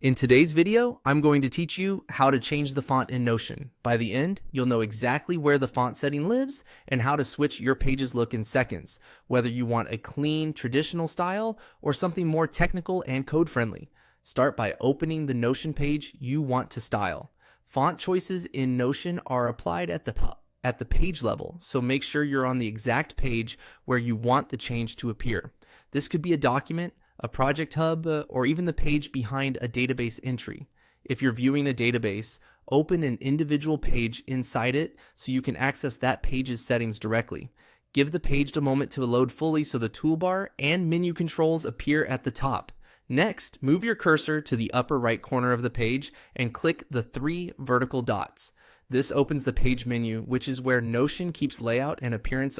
In today's video, I'm going to teach you how to change the font in Notion. By the end, you'll know exactly where the font setting lives and how to switch your page's look in seconds, whether you want a clean, traditional style or something more technical and code-friendly. Start by opening the Notion page you want to style. Font choices in Notion are applied at the page level, so make sure you're on the exact page where you want the change to appear. This could be a document, a project hub, or even the page behind a database entry. If you're viewing a database, open an individual page inside it so you can access that page's settings directly. Give the page a moment to load fully so the toolbar and menu controls appear at the top. Next, move your cursor to the upper right corner of the page and click the 3 vertical dots. This opens the page menu, which is where Notion keeps layout and appearance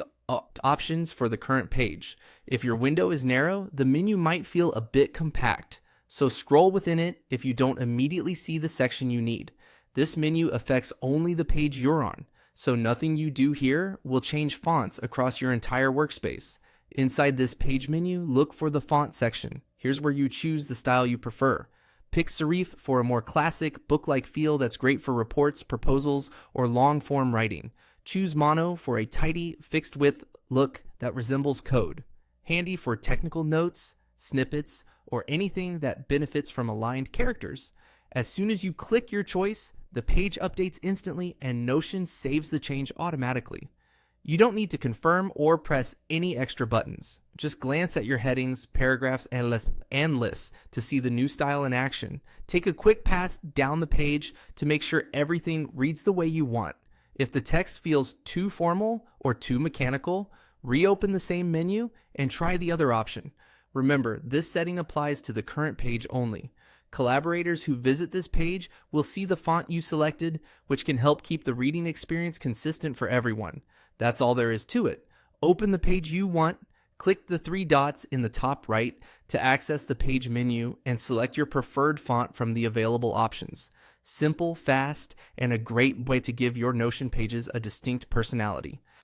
options for the current page. If your window is narrow, the menu might feel a bit compact, so scroll within it if you don't immediately see the section you need. This menu affects only the page you're on, so nothing you do here will change fonts across your entire workspace. Inside this page menu, look for the font section. Here's where you choose the style you prefer. Pick serif for a more classic, book-like feel that's great for reports, proposals, or long-form writing. Choose mono for a tidy, fixed-width look that resembles code. Handy for technical notes, snippets, or anything that benefits from aligned characters. As soon as you click your choice, the page updates instantly and Notion saves the change automatically. You don't need to confirm or press any extra buttons. Just glance at your headings, paragraphs, and lists to see the new style in action. Take a quick pass down the page to make sure everything reads the way you want. If the text feels too formal or too mechanical, reopen the same menu and try the other option. Remember, this setting applies to the current page only. Collaborators who visit this page will see the font you selected, which can help keep the reading experience consistent for everyone. That's all there is to it. Open the page you want, click the 3 dots in the top right to access the page menu, and select your preferred font from the available options. Simple, fast, and a great way to give your Notion pages a distinct personality.